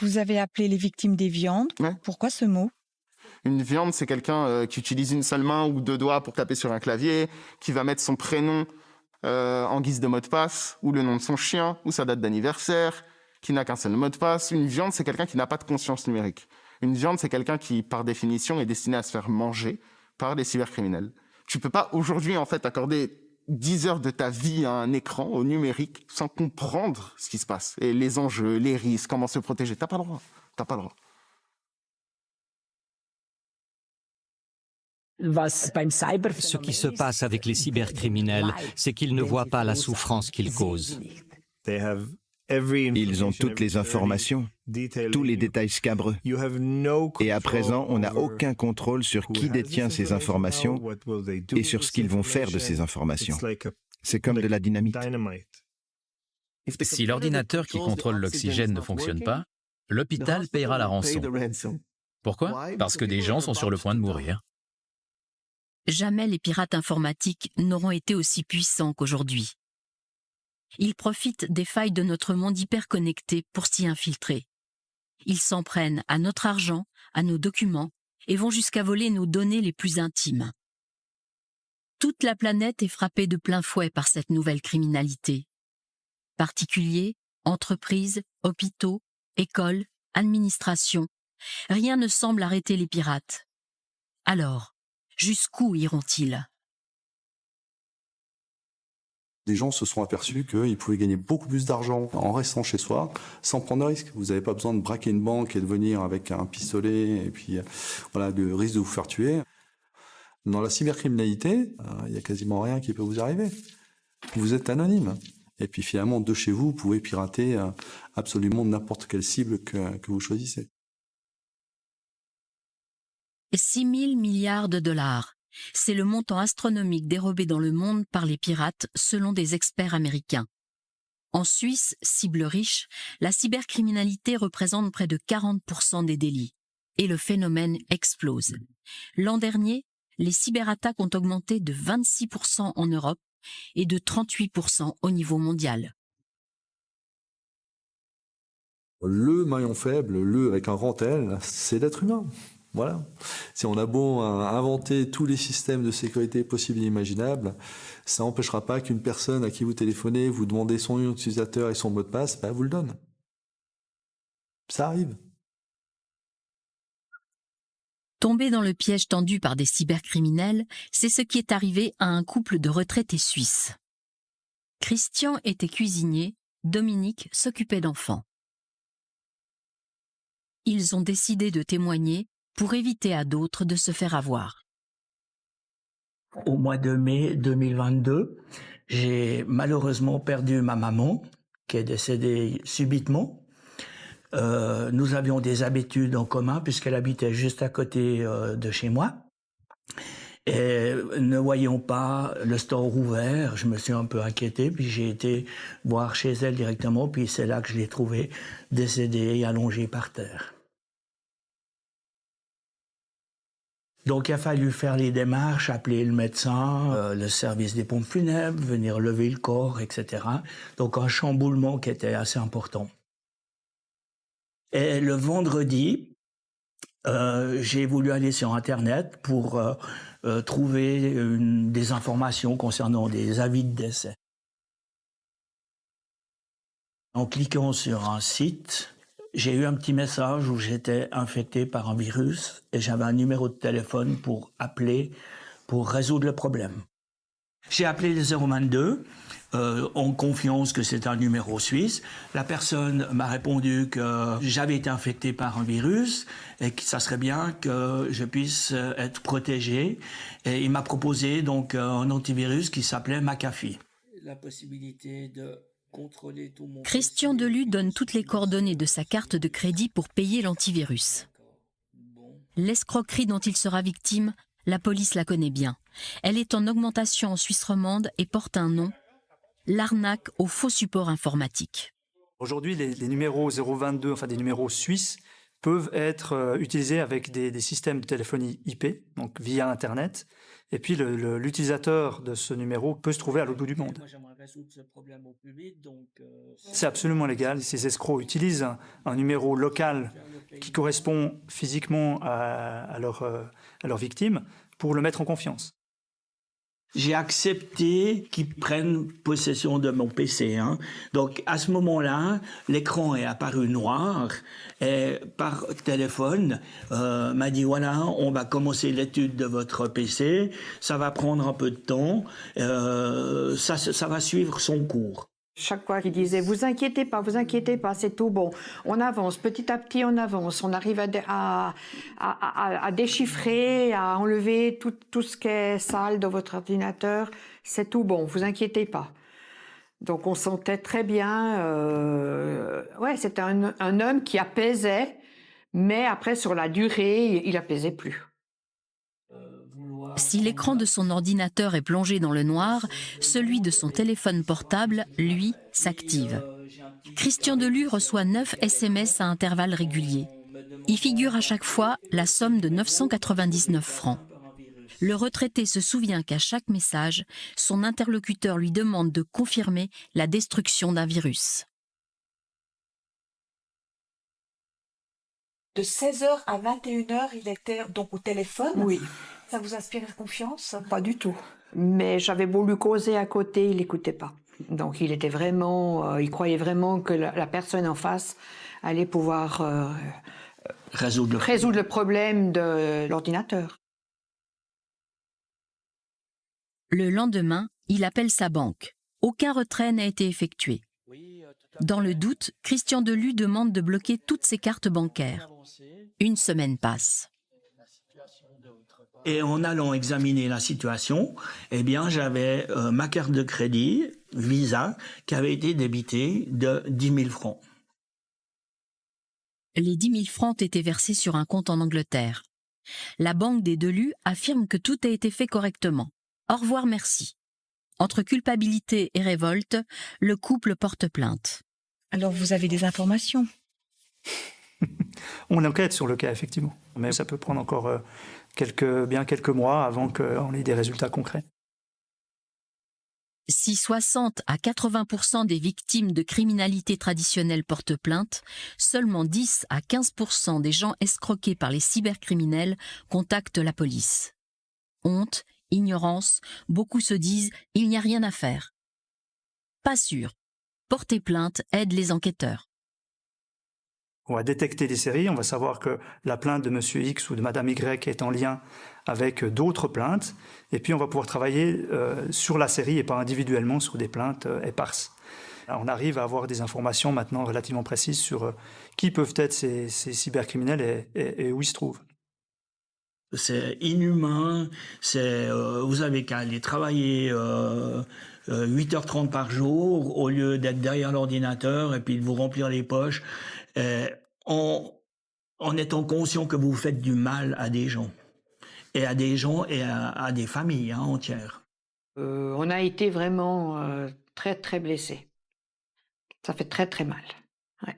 Vous avez appelé les victimes des viandes. Ouais. Pourquoi ce mot? Une viande, c'est quelqu'un qui utilise une seule main ou deux doigts pour taper sur un clavier, qui va mettre son prénom en guise de mot de passe, ou le nom de son chien, ou sa date d'anniversaire, qui n'a qu'un seul mot de passe. Une viande, c'est quelqu'un qui n'a pas de conscience numérique. Une viande, c'est quelqu'un qui, par définition, est destiné à se faire manger par des cybercriminels. Tu peux pas aujourd'hui, en fait, accorder 10 heures de ta vie à un écran, au numérique, sans comprendre ce qui se passe. Et les enjeux, les risques, comment se protéger. T'as pas le droit. T'as pas le droit. Ce qui se passe avec les cybercriminels, c'est qu'ils ne voient pas la souffrance qu'ils causent. Ils ont toutes les informations, tous les détails scabreux. Et à présent, on n'a aucun contrôle sur qui détient ces informations et sur ce qu'ils vont faire de ces informations. C'est comme de la dynamite. Si l'ordinateur qui contrôle l'oxygène ne fonctionne pas, l'hôpital paiera la rançon. Pourquoi? Parce que des gens sont sur le point de mourir. Jamais les pirates informatiques n'auront été aussi puissants qu'aujourd'hui. Ils profitent des failles de notre monde hyperconnecté pour s'y infiltrer. Ils s'en prennent à notre argent, à nos documents, et vont jusqu'à voler nos données les plus intimes. Toute la planète est frappée de plein fouet par cette nouvelle criminalité. Particuliers, entreprises, hôpitaux, écoles, administrations, rien ne semble arrêter les pirates. Alors, jusqu'où iront-ils? Des gens se sont aperçus qu'ils pouvaient gagner beaucoup plus d'argent en restant chez soi, sans prendre de risque. Vous n'avez pas besoin de braquer une banque et de venir avec un pistolet et puis voilà, le risque de vous faire tuer. Dans la cybercriminalité, il n'y a quasiment rien qui peut vous arriver. Vous êtes anonyme. Et puis finalement, de chez vous, vous pouvez pirater absolument n'importe quelle cible que vous choisissez. 6 000 milliards de dollars. C'est le montant astronomique dérobé dans le monde par les pirates selon des experts américains. En Suisse, cible riche, la cybercriminalité représente près de 40% des délits. Et le phénomène explose. L'an dernier, les cyberattaques ont augmenté de 26% en Europe et de 38% au niveau mondial. Le maillon faible, le avec un grand L, c'est l'être humain. Voilà. Si on a beau inventer tous les systèmes de sécurité possibles et imaginables, ça n'empêchera pas qu'une personne à qui vous téléphonez, vous demandez son nom d'utilisateur et son mot de passe, vous le donne. Ça arrive. Tomber dans le piège tendu par des cybercriminels, c'est ce qui est arrivé à un couple de retraités suisses. Christian était cuisinier, Dominique s'occupait d'enfants. Ils ont décidé de témoigner pour éviter à d'autres de se faire avoir. Au mois de mai 2022, j'ai malheureusement perdu ma maman, qui est décédée subitement. Nous avions des habitudes en commun, puisqu'elle habitait juste à côté de chez moi. Et ne voyant pas le store ouvert, je me suis un peu inquiété, puis j'ai été voir chez elle directement, puis c'est là que je l'ai trouvée décédée et allongée par terre. Donc il a fallu faire les démarches, appeler le médecin, le service des pompes funèbres, venir lever le corps, etc. Donc un chamboulement qui était assez important. Et le vendredi, j'ai voulu aller sur Internet pour trouver des informations concernant des avis de décès. En cliquant sur un site, j'ai eu un petit message où j'étais infecté par un virus et j'avais un numéro de téléphone pour appeler pour résoudre le problème. J'ai appelé le 022 en confiance que c'est un numéro suisse. La personne m'a répondu que j'avais été infecté par un virus et que ça serait bien que je puisse être protégé. Et il m'a proposé donc un antivirus qui s'appelait McAfee. La possibilité de contrôler tout mon Christian Delu donne toutes les coordonnées de sa carte de crédit pour payer l'antivirus. L'escroquerie dont il sera victime, la police la connaît bien. Elle est en augmentation en Suisse romande et porte un nom, l'arnaque au faux support informatique. Aujourd'hui, les numéros 022, enfin des numéros suisses, peuvent être utilisés avec des systèmes de téléphonie IP, donc via Internet. Et puis l'utilisateur de ce numéro peut se trouver à l'autre bout du monde. C'est absolument légal. Ces escrocs utilisent un numéro local qui correspond physiquement à leur victime pour le mettre en confiance. J'ai accepté qu'ils prennent possession de mon PC. Donc, à ce moment-là, l'écran est apparu noir et par téléphone, m'a dit, voilà, on va commencer l'étude de votre PC, ça va prendre un peu de temps, ça va suivre son cours. Chaque fois qu'il disait, vous inquiétez pas, c'est tout bon. On avance, petit à petit on avance, on arrive à déchiffrer, à enlever tout ce qui est sale de votre ordinateur, c'est tout bon, vous inquiétez pas. Donc on sentait très bien, c'était un homme qui apaisait, mais après sur la durée, il apaisait plus. Si l'écran de son ordinateur est plongé dans le noir, celui de son téléphone portable, lui, s'active. Christian Deluy reçoit 9 SMS à intervalles réguliers. Y figure à chaque fois la somme de 999 francs. Le retraité se souvient qu'à chaque message, son interlocuteur lui demande de confirmer la destruction d'un virus. De 16h à 21h, il était donc au téléphone. Oui. Ça vous inspire confiance? Pas du tout. Mais j'avais beau lui causer à côté, il n'écoutait pas. Donc il était vraiment, il croyait vraiment que la personne en face allait pouvoir résoudre le problème de l'ordinateur. Le lendemain, il appelle sa banque. Aucun retrait n'a été effectué. Dans le doute, Christian Deluy demande de bloquer toutes ses cartes bancaires. Une semaine passe. Et en allant examiner la situation, eh bien, j'avais ma carte de crédit, Visa, qui avait été débitée de 10 000 francs. Les 10 000 francs étaient versés sur un compte en Angleterre. La banque des Deluy affirme que tout a été fait correctement. Au revoir, merci. Entre culpabilité et révolte, le couple porte plainte. Alors vous avez des informations? On enquête sur le cas, effectivement. Mais ça peut prendre encore quelques mois avant qu'on ait des résultats concrets. Si 60 à 80% des victimes de criminalité traditionnelle portent plainte, seulement 10 à 15% des gens escroqués par les cybercriminels contactent la police. Honte, ignorance, beaucoup se disent « il n'y a rien à faire ». Pas sûr. Porter plainte aide les enquêteurs. On va détecter des séries, on va savoir que la plainte de Monsieur X ou de Madame Y est en lien avec d'autres plaintes, et puis on va pouvoir travailler sur la série et pas individuellement sur des plaintes éparses. Alors on arrive à avoir des informations maintenant relativement précises sur qui peuvent être ces cybercriminels et où ils se trouvent. C'est inhumain, vous avez qu'à aller travailler 8h30 par jour au lieu d'être derrière l'ordinateur et puis de vous remplir les poches en étant conscient que vous faites du mal à des gens et à des familles entières. On a été vraiment très très blessés. Ça fait très très mal. Ouais.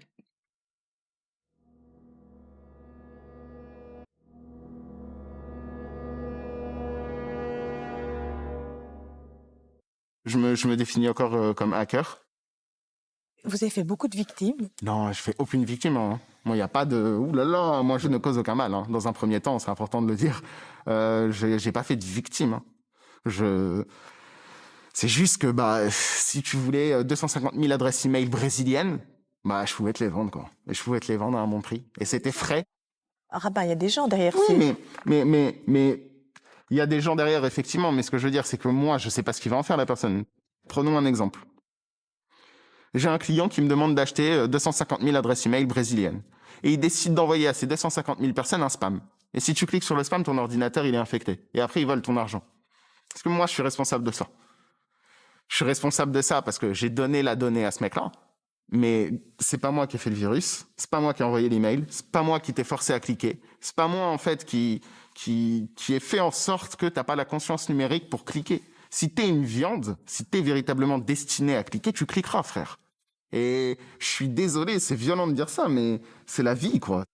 Je me définis encore comme hacker. Vous avez fait beaucoup de victimes? Non, je fais aucune victime. Moi, il n'y a pas de... Ouh là là, moi, je ne cause aucun mal. Dans un premier temps, c'est important de le dire. J'ai pas fait de victime. C'est juste que, si tu voulais 250 000 adresses email brésiliennes, je pouvais te les vendre, quoi. Et je pouvais te les vendre à un bon prix. Et c'était frais. Ah il y a des gens derrière. Oui, mais il y a des gens derrière, effectivement. Mais ce que je veux dire, c'est que moi, je sais pas ce qu'il va en faire, la personne. Prenons un exemple. J'ai un client qui me demande d'acheter 250 000 adresses email brésiliennes. Et il décide d'envoyer à ces 250 000 personnes un spam. Et si tu cliques sur le spam, ton ordinateur, il est infecté. Et après, il vole ton argent. Parce que moi, je suis responsable de ça. Je suis responsable de ça parce que j'ai donné la donnée à ce mec-là. Mais c'est pas moi qui ai fait le virus. C'est pas moi qui ai envoyé l'email. C'est pas moi qui t'ai forcé à cliquer. C'est pas moi, en fait, qui ai fait en sorte que t'as pas la conscience numérique pour cliquer. Si t'es une viande, si t'es véritablement destiné à cliquer, tu cliqueras, frère. Et je suis désolé, c'est violent de dire ça, mais c'est la vie, quoi.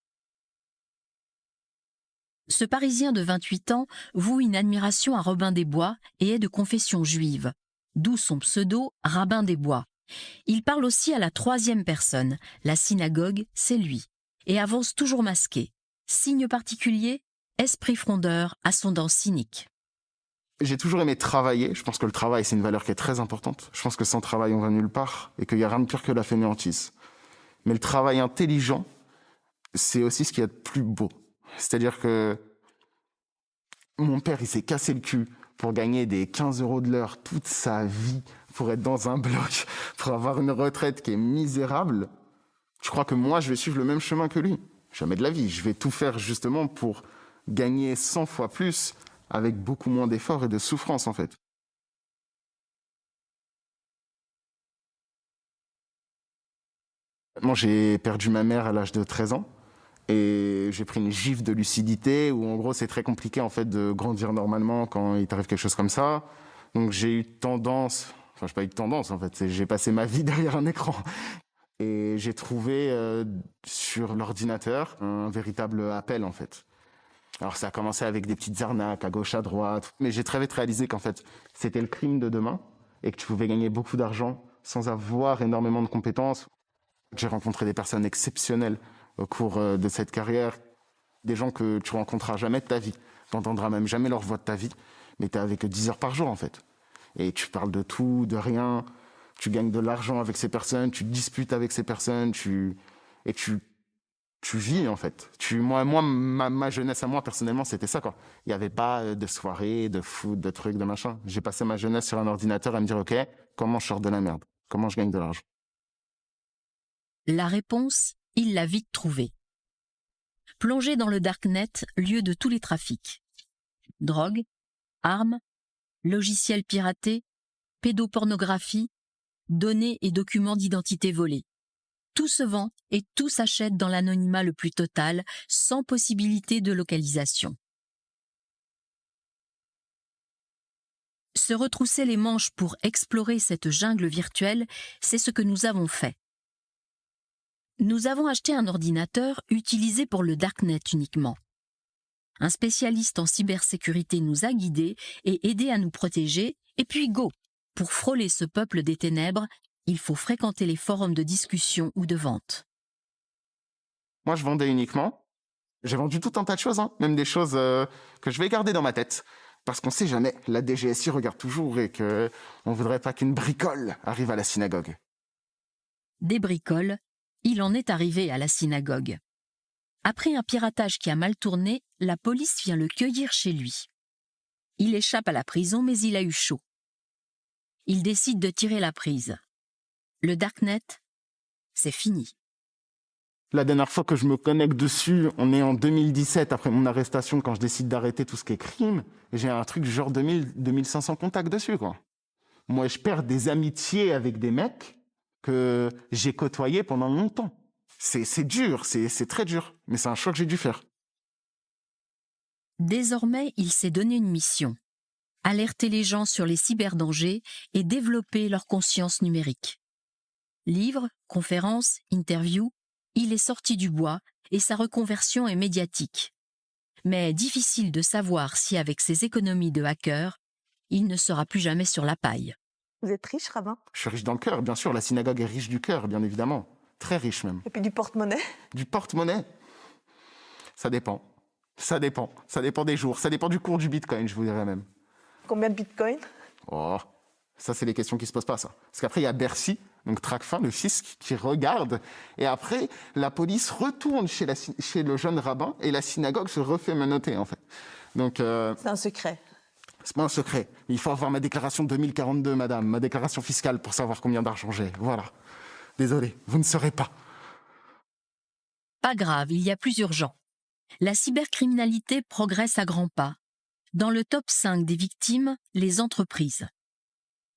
Ce Parisien de 28 ans voue une admiration à Robin des Bois et est de confession juive, d'où son pseudo Rabbin des Bois. Il parle aussi à la troisième personne, la synagogue, c'est lui, et avance toujours masqué. Signe particulier, esprit frondeur à son dent cynique. J'ai toujours aimé travailler. Je pense que le travail, c'est une valeur qui est très importante. Je pense que sans travail, on va nulle part et qu'il n'y a rien de pire que la fainéantise. Mais le travail intelligent, c'est aussi ce qu'il y a de plus beau. C'est-à-dire que mon père, il s'est cassé le cul pour gagner des 15 € de l'heure toute sa vie, pour être dans un bloc, pour avoir une retraite qui est misérable. Je crois que moi, je vais suivre le même chemin que lui. Jamais de la vie. Je vais tout faire justement pour gagner 100 fois plus avec beaucoup moins d'efforts et de souffrance, en fait. Moi, j'ai perdu ma mère à l'âge de 13 ans et j'ai pris une gifle de lucidité où, en gros, c'est très compliqué, en fait, de grandir normalement quand il t'arrive quelque chose comme ça. Donc, j'ai eu tendance... Enfin, je n'ai pas eu de tendance, en fait. J'ai passé ma vie derrière un écran. Et j'ai trouvé sur l'ordinateur un véritable appel, en fait. Alors, ça a commencé avec des petites arnaques à gauche, à droite. Mais j'ai très vite réalisé qu'en fait, c'était le crime de demain et que tu pouvais gagner beaucoup d'argent sans avoir énormément de compétences. J'ai rencontré des personnes exceptionnelles au cours de cette carrière. Des gens que tu rencontreras jamais de ta vie. Tu n'entendras même jamais leur voix de ta vie. Mais tu es avec eux 10 heures par jour, en fait. Et tu parles de tout, de rien. Tu gagnes de l'argent avec ces personnes. Tu disputes avec ces personnes. Tu vis, en fait. Ma jeunesse à moi, personnellement, c'était ça, quoi. Il n'y avait pas de soirée, de foot, de trucs, de machin. J'ai passé ma jeunesse sur un ordinateur à me dire, OK, comment je sors de la merde? Comment je gagne de l'argent? La réponse, il l'a vite trouvée. Plongé dans le darknet, lieu de tous les trafics. Drogue, armes, logiciels piratés, pédopornographie, données et documents d'identité volés. Tout se vend et tout s'achète dans l'anonymat le plus total, sans possibilité de localisation. Se retrousser les manches pour explorer cette jungle virtuelle, c'est ce que nous avons fait. Nous avons acheté un ordinateur utilisé pour le darknet uniquement. Un spécialiste en cybersécurité nous a guidés et aidés à nous protéger, et puis go! Pour frôler ce peuple des ténèbres, il faut fréquenter les forums de discussion ou de vente. Moi, je vendais uniquement. J'ai vendu tout un tas de choses, hein. Même des choses que je vais garder dans ma tête. Parce qu'on ne sait jamais, la DGSI regarde toujours et qu'on ne voudrait pas qu'une bricole arrive à la synagogue. Des bricoles, il en est arrivé à la synagogue. Après un piratage qui a mal tourné, la police vient le cueillir chez lui. Il échappe à la prison, mais il a eu chaud. Il décide de tirer la prise. Le darknet, c'est fini. La dernière fois que je me connecte dessus, on est en 2017, après mon arrestation, quand je décide d'arrêter tout ce qui est crime, j'ai un truc genre 2500 contacts dessus, quoi. Moi, je perds des amitiés avec des mecs que j'ai côtoyés pendant longtemps. C'est dur, c'est très dur, mais c'est un choix que j'ai dû faire. Désormais, il s'est donné une mission. Alerter les gens sur les cyberdangers et développer leur conscience numérique. Livres, conférences, interviews, il est sorti du bois et sa reconversion est médiatique. Mais difficile de savoir si avec ses économies de hacker, il ne sera plus jamais sur la paille. Vous êtes riche, Rabbin? Je suis riche dans le cœur, bien sûr. La synagogue est riche du cœur, bien évidemment. Très riche même. Et puis du porte-monnaie? Du porte-monnaie? Ça dépend. Ça dépend. Ça dépend des jours. Ça dépend du cours du bitcoin, je vous dirais même. Combien de bitcoins? Oh, ça, c'est les questions qui se posent pas, ça. Parce qu'après, il y a Bercy, donc Tracfin, le fisc, qui regarde. Et après, la police retourne chez le jeune rabbin et la synagogue se refait menotter, en fait. Donc, c'est un secret. C'est pas un secret. Il faut avoir ma déclaration 2042, madame, ma déclaration fiscale pour savoir combien d'argent j'ai. Voilà. Désolé, vous ne saurez pas. Pas grave, il y a plus urgent. La cybercriminalité progresse à grands pas. Dans le top 5 des victimes, les entreprises.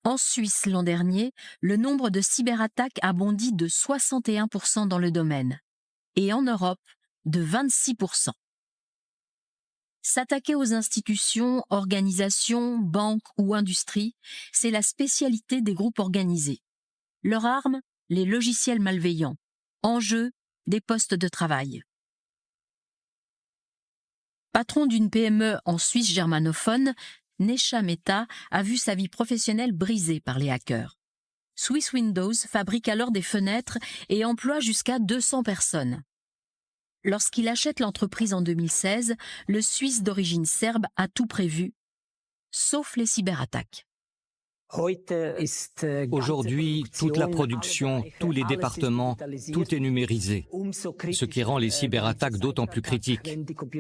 En Suisse, l'an dernier, le nombre de cyberattaques a bondi de 61% dans le domaine. Et en Europe, de 26%. S'attaquer aux institutions, organisations, banques ou industries, c'est la spécialité des groupes organisés. Leur arme, les logiciels malveillants. En jeu, des postes de travail. Patron d'une PME en Suisse germanophone, Nesha Mehta a vu sa vie professionnelle brisée par les hackers. Swiss Windows fabrique alors des fenêtres et emploie jusqu'à 200 personnes. Lorsqu'il achète l'entreprise en 2016, le Suisse d'origine serbe a tout prévu, sauf les cyberattaques. Aujourd'hui, toute la production, tous les départements, tout est numérisé, ce qui rend les cyberattaques d'autant plus critiques.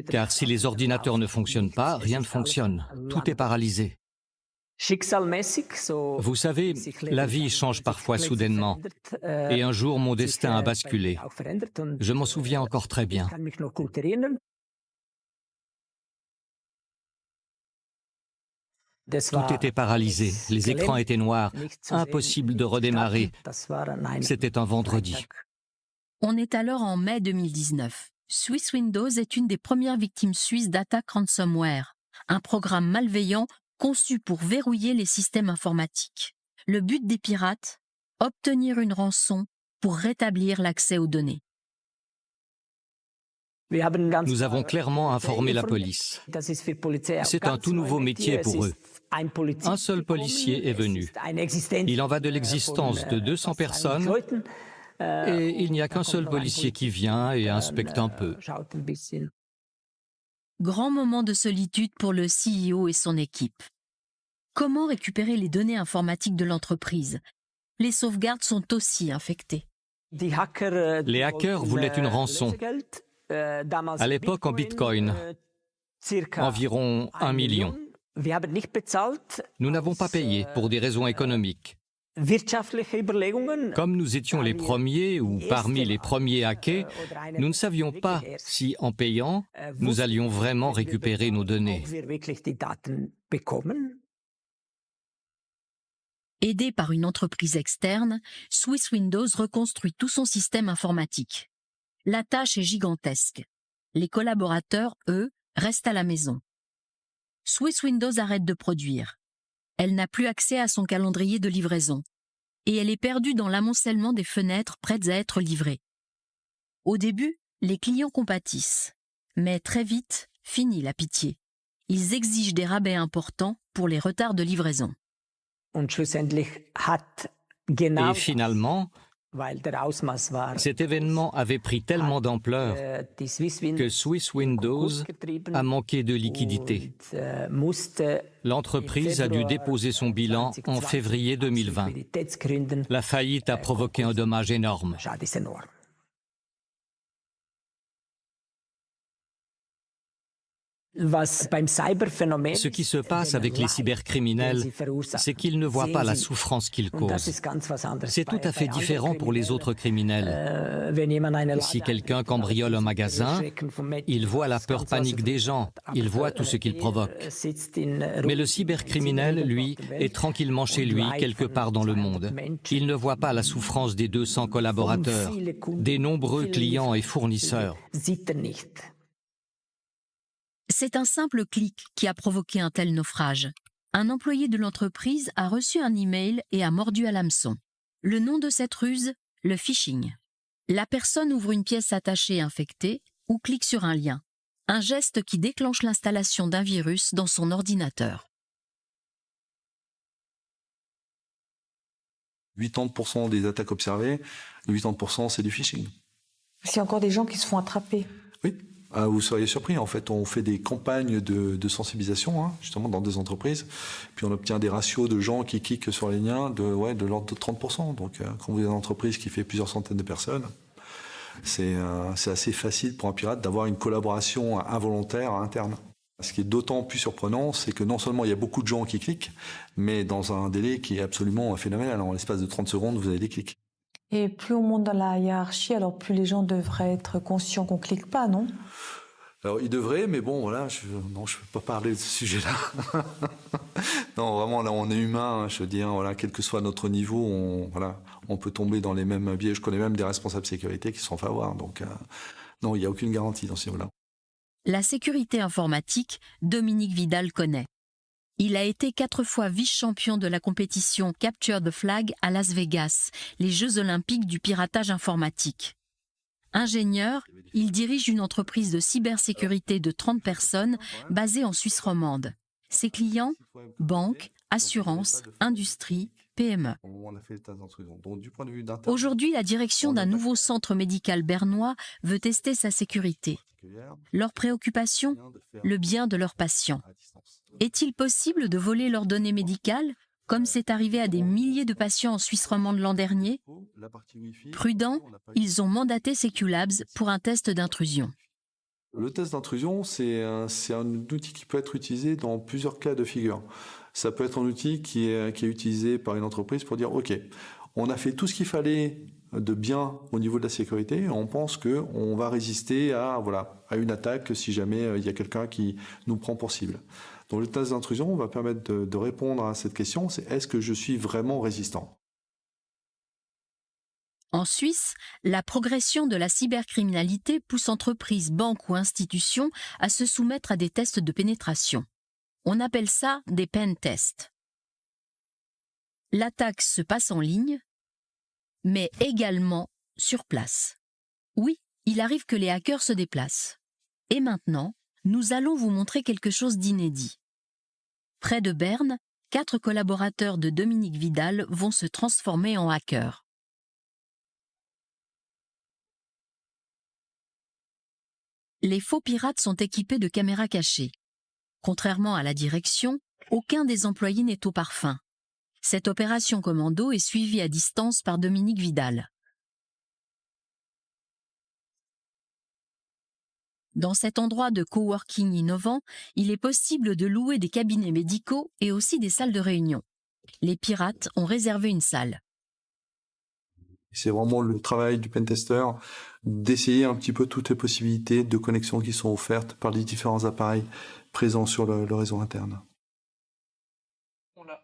Car si les ordinateurs ne fonctionnent pas, rien ne fonctionne. Tout est paralysé. Vous savez, la vie change parfois soudainement. Et un jour, mon destin a basculé. Je m'en souviens encore très bien. Tout était paralysé, les écrans étaient noirs, impossible de redémarrer. C'était un vendredi. On est alors en mai 2019. Swiss Windows est une des premières victimes suisses d'attaques ransomware, un programme malveillant conçu pour verrouiller les systèmes informatiques. Le but des pirates, obtenir une rançon pour rétablir l'accès aux données. Nous avons clairement informé la police. C'est un tout nouveau métier pour eux. Un seul policier est venu. Il en va de l'existence de 200 personnes et il n'y a qu'un seul policier qui vient et inspecte un peu. Grand moment de solitude pour le CEO et son équipe. Comment récupérer les données informatiques de l'entreprise? Les sauvegardes sont aussi infectées. Les hackers voulaient une rançon. À l'époque en Bitcoin, environ 1 million. Nous n'avons pas payé pour des raisons économiques. Comme nous étions les premiers ou parmi les premiers hackés, nous ne savions pas si, en payant, nous allions vraiment récupérer nos données. Aidé par une entreprise externe, Swiss Windows reconstruit tout son système informatique. La tâche est gigantesque. Les collaborateurs, eux, restent à la maison. Swiss Windows arrête de produire. Elle n'a plus accès à son calendrier de livraison. Et elle est perdue dans l'amoncellement des fenêtres prêtes à être livrées. Au début, les clients compatissent. Mais très vite, finit la pitié. Ils exigent des rabais importants pour les retards de livraison. Et finalement, cet événement avait pris tellement d'ampleur que Swiss Windows a manqué de liquidité. L'entreprise a dû déposer son bilan en février 2020. La faillite a provoqué un dommage énorme. Ce qui se passe avec les cybercriminels, c'est qu'ils ne voient pas la souffrance qu'ils causent. C'est tout à fait différent pour les autres criminels. Si quelqu'un cambriole un magasin, il voit la peur panique des gens, il voit tout ce qu'il provoque. Mais le cybercriminel, lui, est tranquillement chez lui, quelque part dans le monde. Il ne voit pas la souffrance des 200 collaborateurs, des nombreux clients et fournisseurs. C'est un simple clic qui a provoqué un tel naufrage. Un employé de l'entreprise a reçu un email et a mordu à l'hameçon. Le nom de cette ruse, le phishing. La personne ouvre une pièce attachée infectée ou clique sur un lien. Un geste qui déclenche l'installation d'un virus dans son ordinateur. 80% des attaques observées, 80% c'est du phishing. C'est encore des gens qui se font attraper. Oui. Vous seriez surpris, en fait, on fait des campagnes de sensibilisation, justement, dans des entreprises, puis on obtient des ratios de gens qui cliquent sur les liens de l'ordre de 30%. Donc, quand vous avez une entreprise qui fait plusieurs centaines de personnes, c'est assez facile pour un pirate d'avoir une collaboration involontaire interne. Ce qui est d'autant plus surprenant, c'est que non seulement il y a beaucoup de gens qui cliquent, mais dans un délai qui est absolument phénoménal. En l'espace de 30 secondes, vous avez des clics. Et plus on monte dans la hiérarchie, alors plus les gens devraient être conscients qu'on ne clique pas, non? Alors, ils devraient, mais bon, voilà, je ne peux pas parler de ce sujet-là. Non, vraiment, là, on est humain, je veux dire, voilà, quel que soit notre niveau, on peut tomber dans les mêmes biais. Je connais même des responsables de sécurité qui se sont fait avoir. Donc, non, il n'y a aucune garantie dans ce niveau-là. La sécurité informatique, Dominique Vidal connaît. Il a été 4 fois vice-champion de la compétition Capture the Flag à Las Vegas, les Jeux olympiques du piratage informatique. Ingénieur, il dirige une entreprise de cybersécurité de 30 personnes basée en Suisse romande. Ses clients, banques, assurances, industrie, PME. Aujourd'hui, la direction d'un nouveau centre médical bernois veut tester sa sécurité. Leur préoccupation, le bien de leurs patients. Est-il possible de voler leurs données médicales, comme c'est arrivé à des milliers de patients en Suisse romande l'an dernier? Prudents, ils ont mandaté Seculabs pour un test d'intrusion. Le test d'intrusion, c'est un outil qui peut être utilisé dans plusieurs cas de figure. Ça peut être un outil qui est utilisé par une entreprise pour dire « Ok, on a fait tout ce qu'il fallait de bien au niveau de la sécurité et on pense qu'on va résister à une attaque si jamais il y a quelqu'un qui nous prend pour cible. » Donc le test d'intrusion va permettre de répondre à cette question, c'est « Est-ce que je suis vraiment résistant ?» En Suisse, la progression de la cybercriminalité pousse entreprises, banques ou institutions à se soumettre à des tests de pénétration. On appelle ça des pen tests. L'attaque se passe en ligne, mais également sur place. Oui, il arrive que les hackers se déplacent. Et maintenant, nous allons vous montrer quelque chose d'inédit. Près de Berne, 4 collaborateurs de Dominique Vidal vont se transformer en hackers. Les faux pirates sont équipés de caméras cachées. Contrairement à la direction, aucun des employés n'est au parfum. Cette opération commando est suivie à distance par Dominique Vidal. Dans cet endroit de coworking innovant, il est possible de louer des cabinets médicaux et aussi des salles de réunion. Les pirates ont réservé une salle. C'est vraiment le travail du pentester d'essayer un petit peu toutes les possibilités de connexion qui sont offertes par les différents appareils présents sur le réseau interne. On l'a.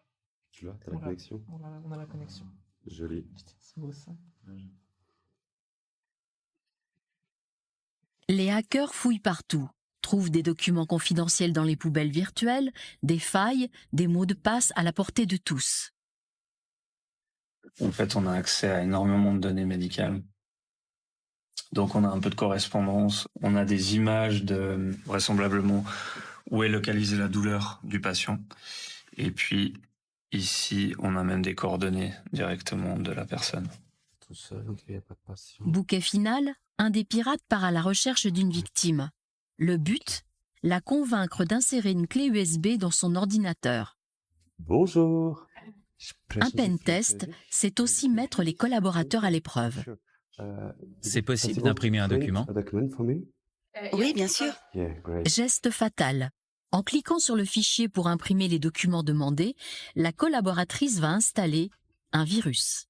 Tu l'as, t'as la connexion? On a la connexion. Joli. C'est beau ça. Les hackers fouillent partout, trouvent des documents confidentiels dans les poubelles virtuelles, des failles, des mots de passe à la portée de tous. En fait, on a accès à énormément de données médicales. Donc, on a un peu de correspondance. On a des images de, vraisemblablement, où est localisée la douleur du patient. Et puis, ici, on a même des coordonnées directement de la personne. Tout seul, donc il n'y a pas de patient. Bouquet final, un des pirates part à la recherche d'une victime. Le but, la convaincre d'insérer une clé USB dans son ordinateur. Bonjour. Un pen test, c'est aussi mettre les collaborateurs à l'épreuve. C'est possible d'imprimer un document? Oui, bien sûr. Geste fatal. En cliquant sur le fichier pour imprimer les documents demandés, la collaboratrice va installer un virus.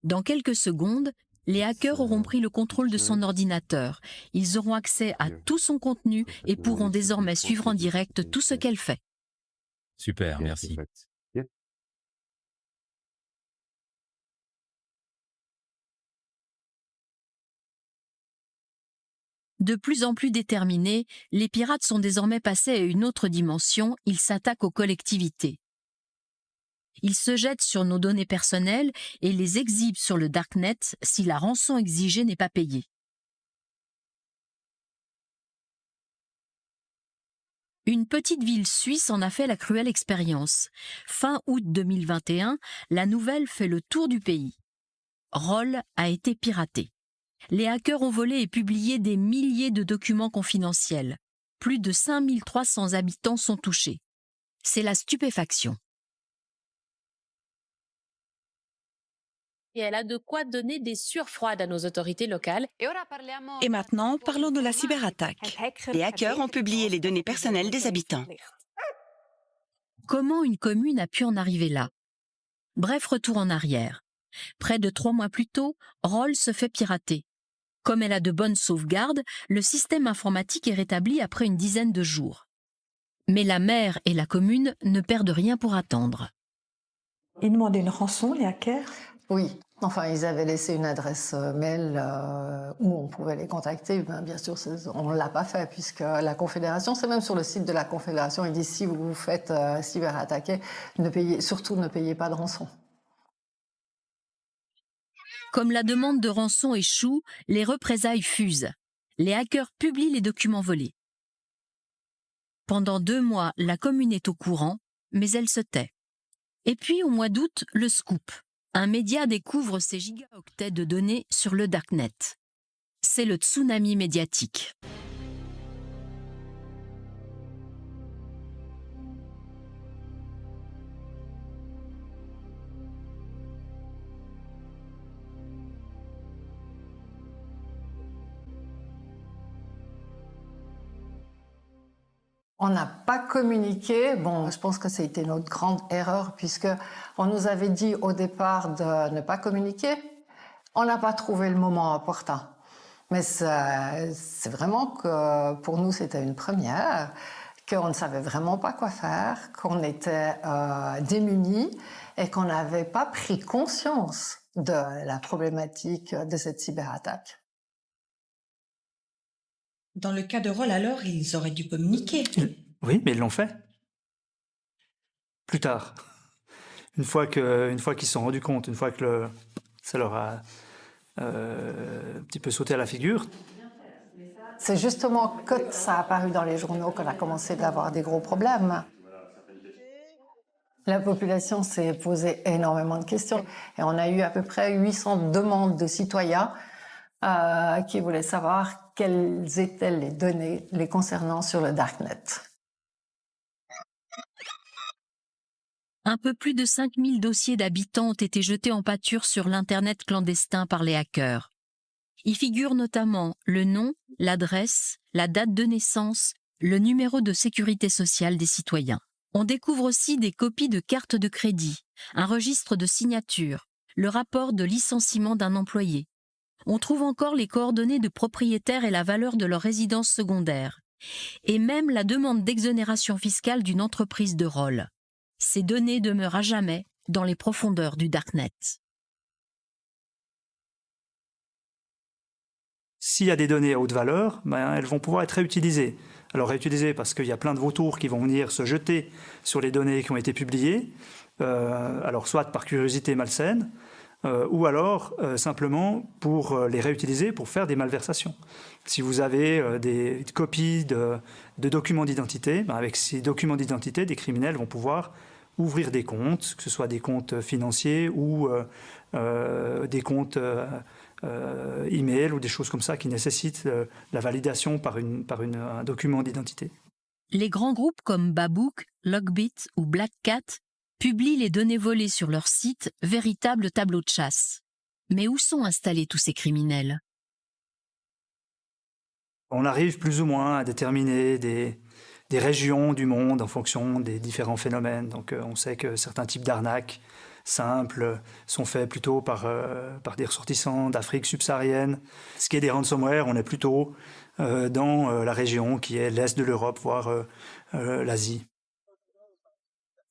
Dans quelques secondes, les hackers auront pris le contrôle de son ordinateur. Ils auront accès à tout son contenu et pourront désormais suivre en direct tout ce qu'elle fait. Super, merci. De plus en plus déterminés, les pirates sont désormais passés à une autre dimension, ils s'attaquent aux collectivités. Ils se jettent sur nos données personnelles et les exhibent sur le darknet si la rançon exigée n'est pas payée. Une petite ville suisse en a fait la cruelle expérience. Fin août 2021, la nouvelle fait le tour du pays. Roll a été piraté. Les hackers ont volé et publié des milliers de documents confidentiels. Plus de 5300 habitants sont touchés. C'est la stupéfaction. Et elle a de quoi donner des sueurs froides à nos autorités locales. Et maintenant, parlons de la cyberattaque. Les hackers ont publié les données personnelles des habitants. Comment une commune a pu en arriver là? Bref, retour en arrière. Près de 3 mois plus tôt, Roll se fait pirater. Comme elle a de bonnes sauvegardes, le système informatique est rétabli après une dizaine de jours. Mais la maire et la commune ne perdent rien pour attendre. Ils demandaient une rançon, les hackers? Oui, enfin ils avaient laissé une adresse mail où on pouvait les contacter. Bien sûr, on ne l'a pas fait puisque la Confédération, c'est même sur le site de la Confédération, il dit si vous vous faites cyberattaquer, surtout ne payez pas de rançon. Comme la demande de rançon échoue, les représailles fusent. Les hackers publient les documents volés. Pendant 2 mois, la commune est au courant, mais elle se tait. Et puis, au mois d'août, le scoop. Un média découvre ces gigaoctets de données sur le Darknet. C'est le tsunami médiatique. On n'a pas communiqué. Bon, je pense que ça a été notre grande erreur puisque on nous avait dit au départ de ne pas communiquer. On n'a pas trouvé le moment opportun. Mais c'est vraiment que pour nous, c'était une première, qu'on ne savait vraiment pas quoi faire, qu'on était démunis et qu'on n'avait pas pris conscience de la problématique de cette cyberattaque. Dans le cas de Roll, alors, ils auraient dû communiquer. Oui, mais ils l'ont fait. Plus tard. Une fois qu'ils se sont rendus compte, une fois que ça leur a un petit peu sauté à la figure. C'est justement quand ça a apparu dans les journaux qu'on a commencé à avoir des gros problèmes. La population s'est posé énormément de questions et on a eu à peu près 800 demandes de citoyens qui voulaient savoir quelles étaient les données les concernant sur le Darknet. Un peu plus de 5000 dossiers d'habitants ont été jetés en pâture sur l'Internet clandestin par les hackers. Y figurent notamment le nom, l'adresse, la date de naissance, le numéro de sécurité sociale des citoyens. On découvre aussi des copies de cartes de crédit, un registre de signature, le rapport de licenciement d'un employé. On trouve encore les coordonnées de propriétaires et la valeur de leur résidence secondaire, et même la demande d'exonération fiscale d'une entreprise de Roll. Ces données demeurent à jamais dans les profondeurs du Darknet. S'il y a des données à haute valeur, elles vont pouvoir être réutilisées. Alors réutilisées parce qu'il y a plein de vautours qui vont venir se jeter sur les données qui ont été publiées, alors soit par curiosité malsaine, ou alors simplement pour les réutiliser pour faire des malversations. Si vous avez des copies de documents d'identité, avec ces documents d'identité, des criminels vont pouvoir ouvrir des comptes, que ce soit des comptes financiers ou des comptes email ou des choses comme ça qui nécessitent la validation par un document d'identité. Les grands groupes comme Babook, Logbit ou Black Cat publient les données volées sur leur site, véritable tableau de chasse. Mais où sont installés tous ces criminels? On arrive plus ou moins à déterminer des régions du monde en fonction des différents phénomènes. Donc on sait que certains types d'arnaques simples sont faits plutôt par des ressortissants d'Afrique subsaharienne. Ce qui est des ransomware, on est plutôt dans la région qui est l'Est de l'Europe, voire l'Asie.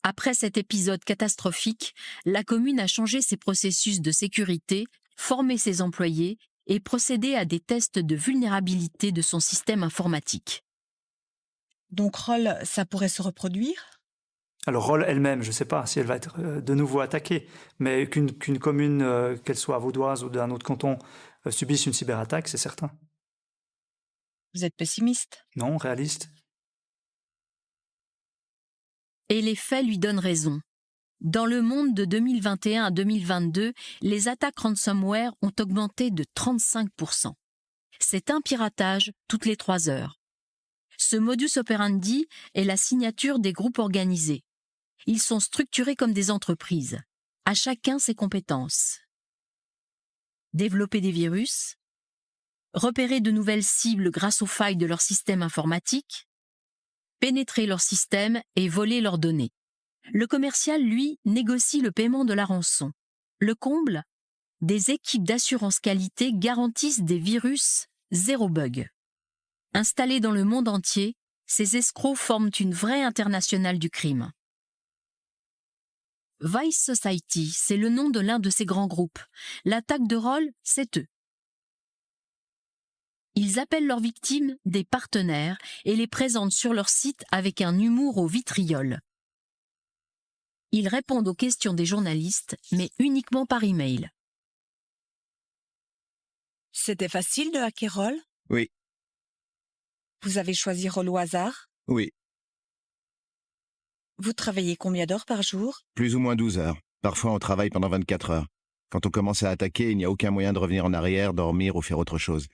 Après cet épisode catastrophique, la commune a changé ses processus de sécurité, formé ses employés et procédé à des tests de vulnérabilité de son système informatique. Donc Roll, ça pourrait se reproduire? Alors Roll elle-même, je ne sais pas si elle va être de nouveau attaquée, mais qu'une commune, qu'elle soit vaudoise ou d'un autre canton, subisse une cyberattaque, c'est certain. Vous êtes pessimiste? Non, réaliste. Et les faits lui donnent raison. Dans le monde de 2021 à 2022, les attaques ransomware ont augmenté de 35%. C'est un piratage toutes les 3 heures. Ce modus operandi est la signature des groupes organisés. Ils sont structurés comme des entreprises. À chacun ses compétences. Développer des virus, repérer de nouvelles cibles grâce aux failles de leur système informatique, pénétrer leur système et voler leurs données. Le commercial, lui, négocie le paiement de la rançon. Le comble, des équipes d'assurance qualité garantissent des virus zéro bug. Installés dans le monde entier, ces escrocs forment une vraie internationale du crime. Vice Society, c'est le nom de l'un de ces grands groupes. L'attaque de Roll, c'est eux. Ils appellent leurs victimes des partenaires et les présentent sur leur site avec un humour au vitriol. Ils répondent aux questions des journalistes, mais uniquement par email. C'était facile de hacker Roll? Oui, Vous avez choisi Roll au hasard? oui, Vous travaillez combien d'heures par jour? plus ou moins 12 heures. Parfois, on travaille pendant 24 heures. Quand on commence à attaquer, il n'y a aucun moyen de revenir en arrière, dormir ou faire autre chose.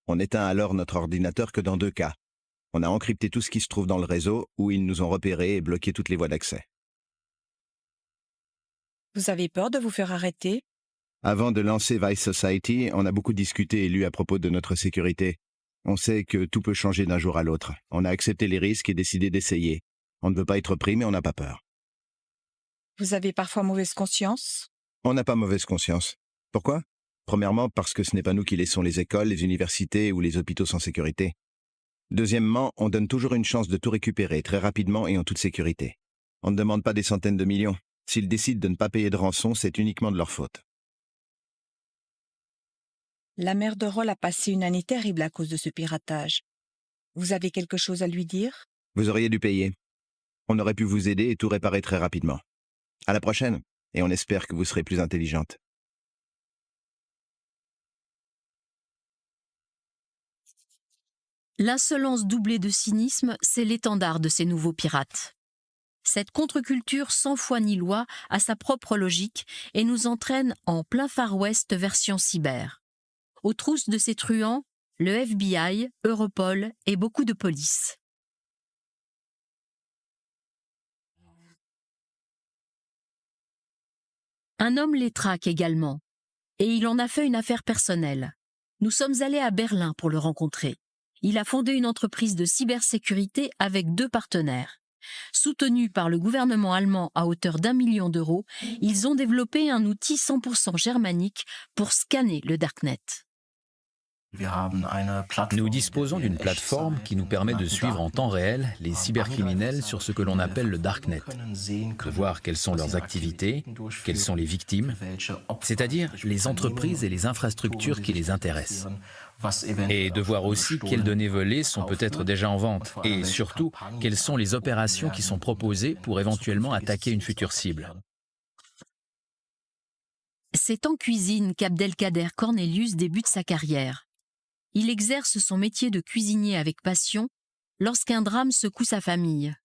On n'éteint alors notre ordinateur que dans 2 cas. On a encrypté tout ce qui se trouve dans le réseau, ou ils nous ont repérés et bloqué toutes les voies d'accès. Vous avez peur de vous faire arrêter? Avant de lancer Vice Society, on a beaucoup discuté et lu à propos de notre sécurité. On sait que tout peut changer d'un jour à l'autre. On a accepté les risques et décidé d'essayer. On ne veut pas être pris, mais on n'a pas peur. Vous avez parfois mauvaise conscience? On n'a pas mauvaise conscience. Pourquoi? Premièrement, parce que ce n'est pas nous qui laissons les écoles, les universités ou les hôpitaux sans sécurité. Deuxièmement, on donne toujours une chance de tout récupérer très rapidement et en toute sécurité. On ne demande pas des centaines de millions. S'ils décident de ne pas payer de rançon, c'est uniquement de leur faute. La mère de Roll a passé une année terrible à cause de ce piratage. Vous avez quelque chose à lui dire? Vous auriez dû payer. On aurait pu vous aider et tout réparer très rapidement. À la prochaine, et on espère que vous serez plus intelligente. L'insolence doublée de cynisme, c'est l'étendard de ces nouveaux pirates. Cette contre-culture sans foi ni loi a sa propre logique et nous entraîne en plein Far West version cyber. Aux trousses de ces truands, le FBI, Europol et beaucoup de police. Un homme les traque également, et il en a fait une affaire personnelle. Nous sommes allés à Berlin pour le rencontrer. Il a fondé une entreprise de cybersécurité avec 2 partenaires. Soutenus par le gouvernement allemand à hauteur d'1 million d'euros, ils ont développé un outil 100% germanique pour scanner le Darknet. Nous disposons d'une plateforme qui nous permet de suivre en temps réel les cybercriminels sur ce que l'on appelle le Darknet, de voir quelles sont leurs activités, quelles sont les victimes, c'est-à-dire les entreprises et les infrastructures qui les intéressent. Et de voir aussi quelles données volées sont peut-être déjà en vente, et surtout, quelles sont les opérations qui sont proposées pour éventuellement attaquer une future cible. C'est en cuisine qu'Abdelkader Cornelius débute sa carrière. Il exerce son métier de cuisinier avec passion lorsqu'un drame secoue sa famille.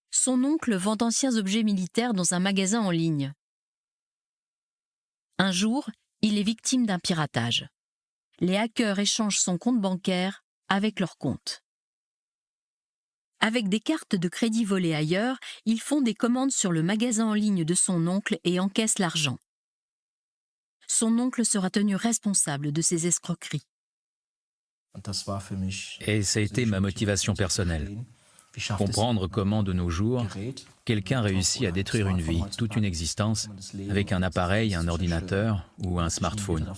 Son oncle vend d'anciens objets militaires dans un magasin en ligne. Un jour, il est victime d'un piratage. Les hackers échangent son compte bancaire avec leur compte. Avec des cartes de crédit volées ailleurs, ils font des commandes sur le magasin en ligne de son oncle et encaissent l'argent. Son oncle sera tenu responsable de ces escroqueries. Et ça a été ma motivation personnelle. Comprendre comment, de nos jours, quelqu'un réussit à détruire une vie, toute une existence, avec un appareil, un ordinateur ou un smartphone.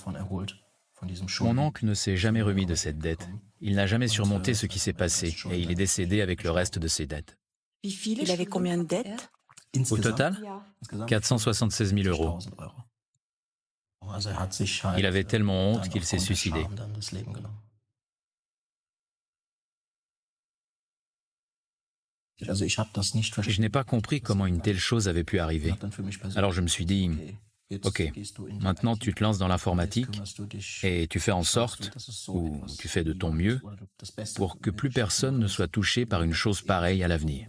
Mon oncle ne s'est jamais remis de cette dette. Il n'a jamais surmonté ce qui s'est passé et il est décédé avec le reste de ses dettes. Il avait combien de dettes? Au total, 476 000 euros. Il avait tellement honte qu'il s'est suicidé. Je n'ai pas compris comment une telle chose avait pu arriver. Alors je me suis dit, ok, maintenant tu te lances dans l'informatique et tu fais en sorte, ou tu fais de ton mieux, pour que plus personne ne soit touché par une chose pareille à l'avenir.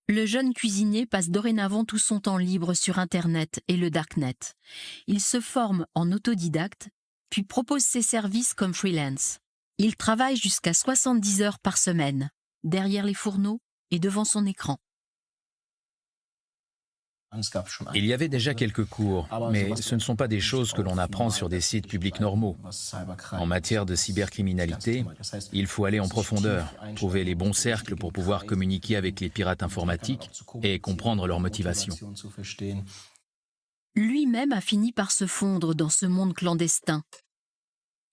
Le jeune cuisinier passe dorénavant tout son temps libre sur Internet et le Darknet. Il se forme en autodidacte, puis propose ses services comme freelance. Il travaille jusqu'à 70 heures par semaine, derrière les fourneaux et devant son écran. Il y avait déjà quelques cours, mais ce ne sont pas des choses que l'on apprend sur des sites publics normaux. En matière de cybercriminalité, il faut aller en profondeur, trouver les bons cercles pour pouvoir communiquer avec les pirates informatiques et comprendre leurs motivations. Lui-même a fini par se fondre dans ce monde clandestin.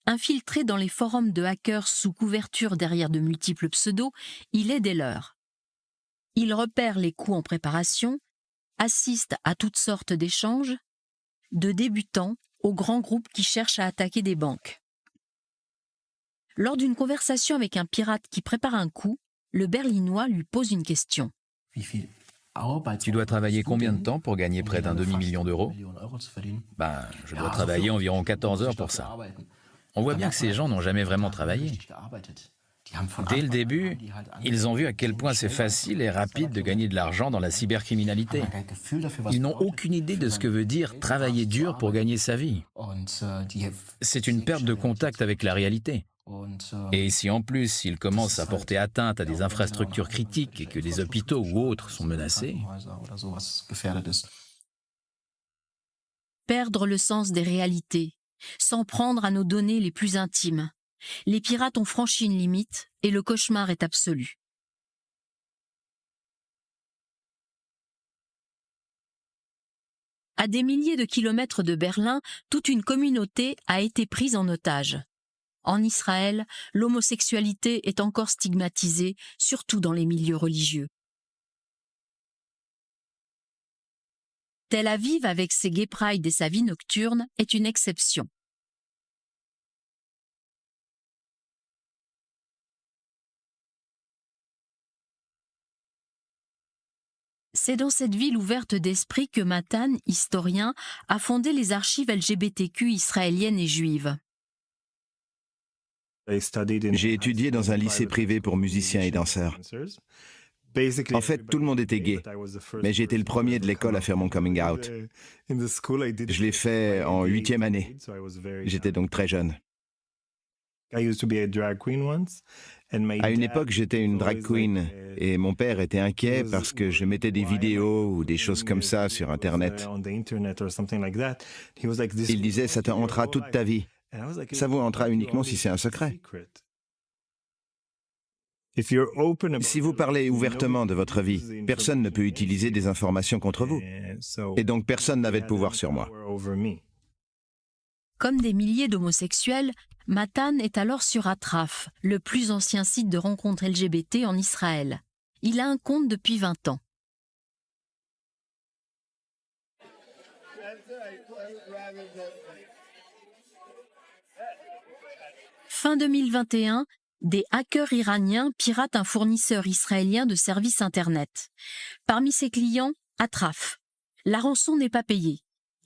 Infiltré dans les forums de hackers sous couverture derrière de multiples pseudos, il est des leurs. Il repère les coups en préparation, assiste à toutes sortes d'échanges, de débutants aux grands groupes qui cherchent à attaquer des banques. Lors d'une conversation avec un pirate qui prépare un coup, le Berlinois lui pose une question. Tu dois travailler combien de temps pour gagner près d'un demi-million d'euros? Je dois travailler environ 14 heures pour ça. On voit bien que ces gens n'ont jamais vraiment travaillé. Dès le début, ils ont vu à quel point c'est facile et rapide de gagner de l'argent dans la cybercriminalité. Ils n'ont aucune idée de ce que veut dire travailler dur pour gagner sa vie. C'est une perte de contact avec la réalité. Et si en plus ils commencent à porter atteinte à des infrastructures critiques et que des hôpitaux ou autres sont menacés... Perdre le sens des réalités, s'en prendre à nos données les plus intimes. Les pirates ont franchi une limite et le cauchemar est absolu. À des milliers de kilomètres de Berlin, toute une communauté a été prise en otage. En Israël, l'homosexualité est encore stigmatisée, surtout dans les milieux religieux. Tel Aviv, avec ses gay pride et sa vie nocturne, est une exception. C'est dans cette ville ouverte d'esprit que Matan, historien, a fondé les archives LGBTQ israéliennes et juives. J'ai étudié dans un lycée privé pour musiciens et danseurs. En fait, tout le monde était gay, mais j'ai été le premier de l'école à faire mon coming out. Je l'ai fait en 8e année. J'étais donc très jeune. À une époque, j'étais une drag queen et mon père était inquiet parce que je mettais des vidéos ou des choses comme ça sur Internet. Il disait « ça te hantera toute ta vie ». Ça vous hantera uniquement si c'est un secret. Si vous parlez ouvertement de votre vie, personne ne peut utiliser des informations contre vous. Et donc personne n'avait de pouvoir sur moi. Comme des milliers d'homosexuels, Matan est alors sur Atraf, le plus ancien site de rencontres LGBT en Israël. Il a un compte depuis 20 ans. Fin 2021, des hackers iraniens piratent un fournisseur israélien de services Internet. Parmi ses clients, Atraf. La rançon n'est pas payée.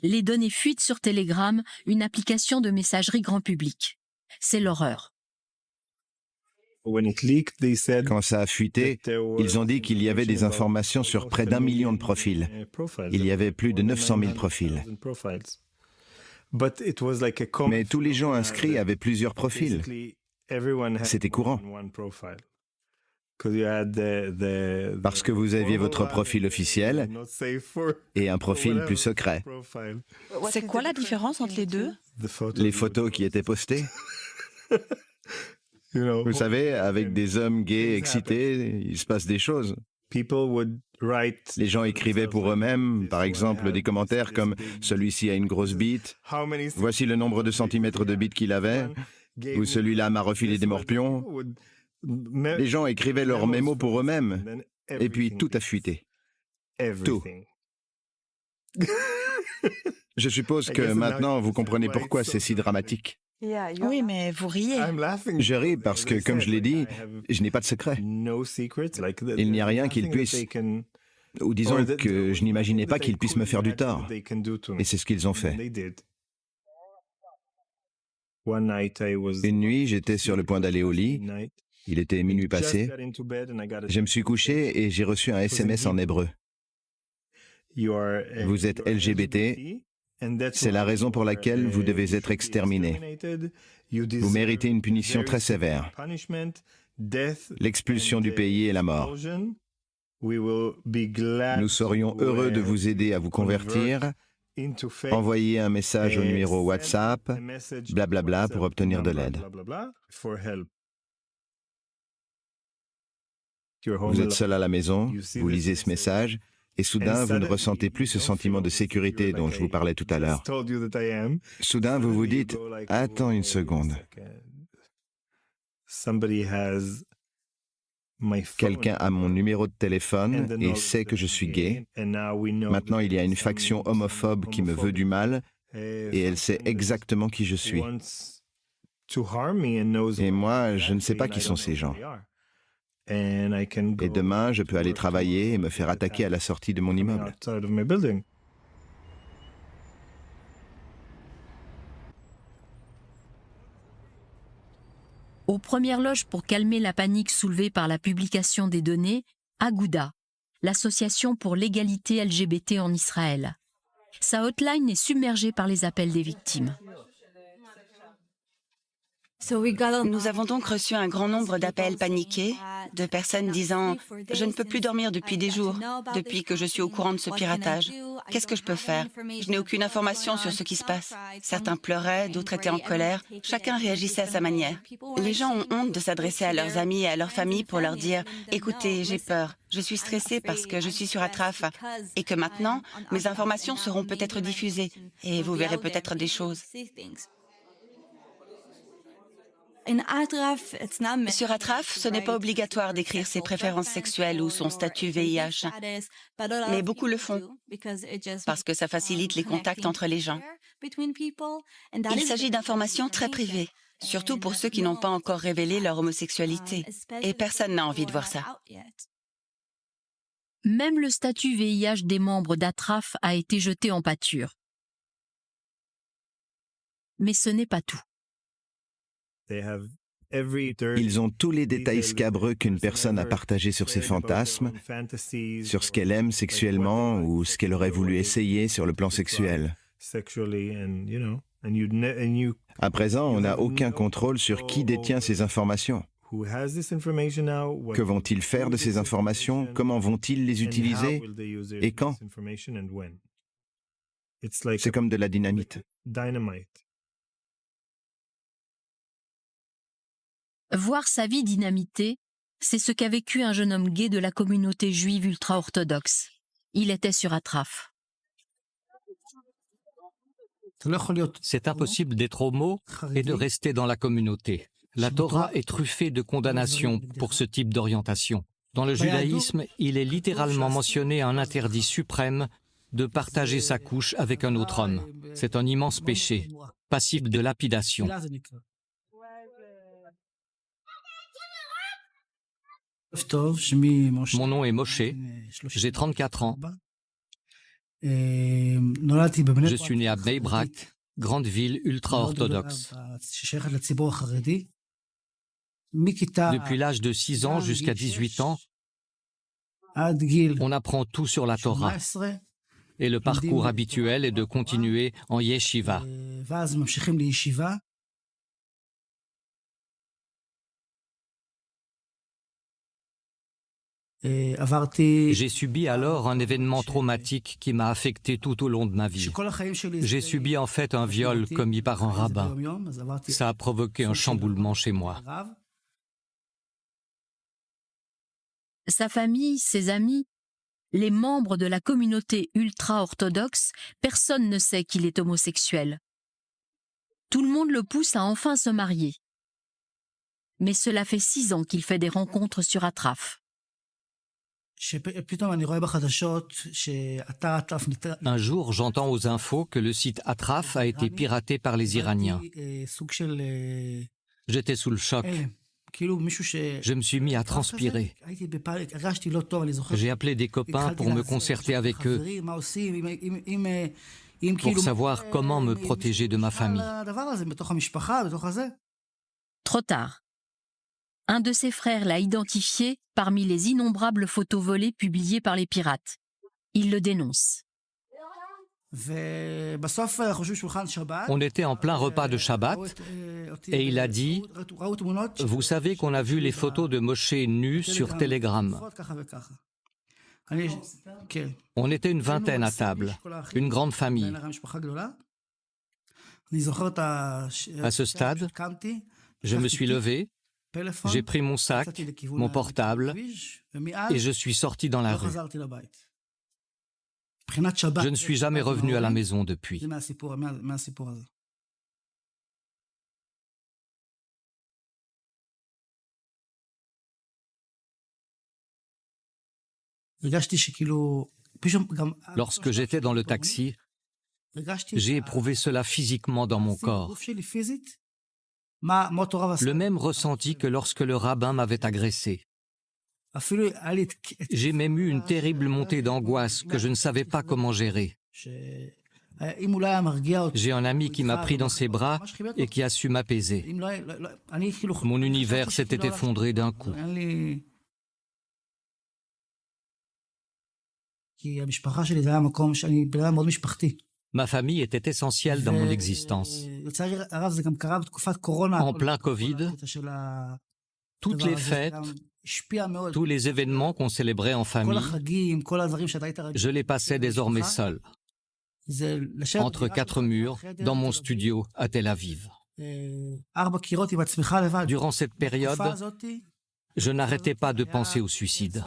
Les données fuitent sur Telegram, une application de messagerie grand public. C'est l'horreur. Quand ça a fuité, ils ont dit qu'il y avait des informations sur près d'1 million de profils. Il y avait plus de 900 000 profils. Mais tous les gens inscrits avaient plusieurs profils. C'était courant. Parce que vous aviez votre profil officiel et un profil plus secret. C'est quoi la différence entre les deux? Les photos qui étaient postées. Vous savez, avec des hommes gays excités, il se passe des choses. Les gens écrivaient pour eux-mêmes, par exemple, des commentaires comme « celui-ci a une grosse bite »,« voici le nombre de centimètres de bite qu'il avait », ou « celui-là m'a refilé des morpions ». Les gens écrivaient leurs mémos pour eux-mêmes, et puis tout a fuité. Tout. Je suppose que maintenant vous comprenez pourquoi c'est si dramatique. Oui, mais vous riez. Je ris parce que, comme je l'ai dit, je n'ai pas de secret. Il n'y a rien qu'ils puissent... Ou disons que je n'imaginais pas qu'ils puissent me faire du tort. Et c'est ce qu'ils ont fait. Une nuit, j'étais sur le point d'aller au lit. Il était minuit passé. Je me suis couché et j'ai reçu un SMS en hébreu. Vous êtes LGBT. C'est la raison pour laquelle vous devez être exterminé. Vous méritez une punition très sévère. L'expulsion du pays et la mort. Nous serions heureux de vous aider à vous convertir. Envoyez un message au numéro WhatsApp, blablabla, pour obtenir de l'aide. Vous êtes seul à la maison, vous lisez ce message, et soudain, vous ne ressentez plus ce sentiment de sécurité dont je vous parlais tout à l'heure. Soudain, vous vous dites, « Attends une seconde. Quelqu'un a mon numéro de téléphone et sait que je suis gay. Maintenant, il y a une faction homophobe qui me veut du mal et elle sait exactement qui je suis. Et moi, je ne sais pas qui sont ces gens. » Et demain, je peux aller travailler et me faire attaquer à la sortie de mon immeuble. Aux premières loges pour calmer la panique soulevée par la publication des données, Agouda, l'association pour l'égalité LGBT en Israël. Sa hotline est submergée par les appels des victimes. Nous avons donc reçu un grand nombre d'appels paniqués de personnes disant « Je ne peux plus dormir depuis des jours, depuis que je suis au courant de ce piratage. Qu'est-ce que je peux faire? Je n'ai aucune information sur ce qui se passe. » Certains pleuraient, d'autres étaient en colère. Chacun réagissait à sa manière. Les gens ont honte de s'adresser à leurs amis et à leurs familles pour leur dire « Écoutez, j'ai peur. Je suis stressée parce que je suis sur Atraf et que maintenant, mes informations seront peut-être diffusées et vous verrez peut-être des choses. » Sur Atraf, ce n'est pas obligatoire d'écrire ses préférences sexuelles ou son statut VIH, mais beaucoup le font parce que ça facilite les contacts entre les gens. Il s'agit d'informations très privées, surtout pour ceux qui n'ont pas encore révélé leur homosexualité, et personne n'a envie de voir ça. Même le statut VIH des membres d'Atraf a été jeté en pâture. Mais ce n'est pas tout. Ils ont tous les détails scabreux qu'une personne a partagés sur ses fantasmes, sur ce qu'elle aime sexuellement ou ce qu'elle aurait voulu essayer sur le plan sexuel. À présent, on n'a aucun contrôle sur qui détient ces informations. Que vont-ils faire de ces informations? Comment vont-ils les utiliser? Et quand? C'est comme de la dynamite. Voir sa vie dynamitée, c'est ce qu'a vécu un jeune homme gay de la communauté juive ultra-orthodoxe. Il était sur Atraf. C'est impossible d'être homo et de rester dans la communauté. La Torah est truffée de condamnations pour ce type d'orientation. Dans le judaïsme, il est littéralement mentionné un interdit suprême de partager sa couche avec un autre homme. C'est un immense péché, passible de lapidation. Mon nom est Moshe, j'ai 34 ans. Je suis né à Bnei Brak, grande ville ultra-orthodoxe. Depuis l'âge de 6 ans jusqu'à 18 ans, on apprend tout sur la Torah. Et le parcours habituel est de continuer en yeshiva. J'ai subi alors un événement traumatique qui m'a affecté tout au long de ma vie. J'ai subi en fait un viol commis par un rabbin. Ça a provoqué un chamboulement chez moi. Sa famille, ses amis, les membres de la communauté ultra-orthodoxe, personne ne sait qu'il est homosexuel. Tout le monde le pousse à enfin se marier. Mais cela fait 6 ans qu'il fait des rencontres sur Atraf. Un jour, j'entends aux infos que le site Atraf a été piraté par les Iraniens. J'étais sous le choc. Je me suis mis à transpirer. J'ai appelé des copains pour me concerter avec eux, pour savoir comment me protéger de ma famille. Trop tard. Un de ses frères l'a identifié parmi les innombrables photos volées publiées par les pirates. Il le dénonce. On était en plein repas de Shabbat et il a dit « Vous savez qu'on a vu les photos de Moshe nu sur Telegram. » On était une vingtaine à table, une grande famille. À ce stade, je me suis levé, j'ai pris mon sac, mon portable, et je suis sorti dans la rue. Je ne suis jamais revenu à la maison depuis. Lorsque j'étais dans le taxi, j'ai éprouvé cela physiquement dans mon corps. Le même ressenti que lorsque le rabbin m'avait agressé. J'ai même eu une terrible montée d'angoisse que je ne savais pas comment gérer. J'ai un ami qui m'a pris dans ses bras et qui a su m'apaiser. Mon univers s'était effondré d'un coup. Ma famille était essentielle dans mon existence. En plein Covid, toutes les fêtes, tous les événements qu'on célébrait en famille, je les passais désormais seul, entre quatre murs, dans mon studio à Tel Aviv. Durant cette période, je n'arrêtais pas de penser au suicide.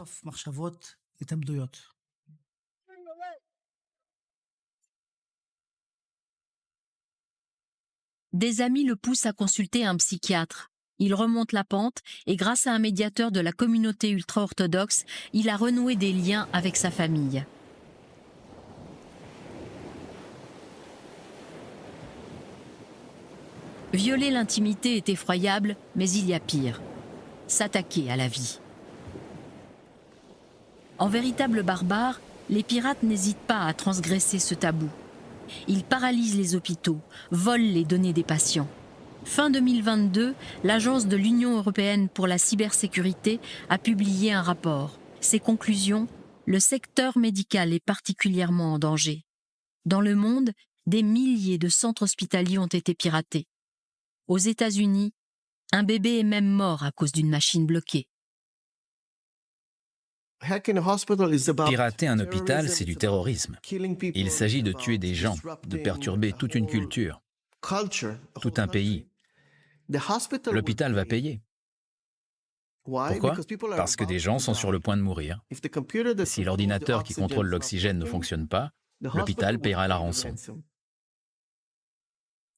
Des amis le poussent à consulter un psychiatre. Il remonte la pente et grâce à un médiateur de la communauté ultra-orthodoxe, il a renoué des liens avec sa famille. Violer l'intimité est effroyable, mais il y a pire. S'attaquer à la vie. En véritable barbare, les pirates n'hésitent pas à transgresser ce tabou. Ils paralysent les hôpitaux, volent les données des patients. Fin 2022, l'Agence de l'Union européenne pour la cybersécurité a publié un rapport. Ses conclusions, le secteur médical est particulièrement en danger. Dans le monde, des milliers de centres hospitaliers ont été piratés. Aux États-Unis, un bébé est même mort à cause d'une machine bloquée. Pirater un hôpital, c'est du terrorisme. Il s'agit de tuer des gens, de perturber toute une culture, tout un pays. L'hôpital va payer. Pourquoi? Parce que des gens sont sur le point de mourir. Si l'ordinateur qui contrôle l'oxygène ne fonctionne pas, l'hôpital paiera la rançon.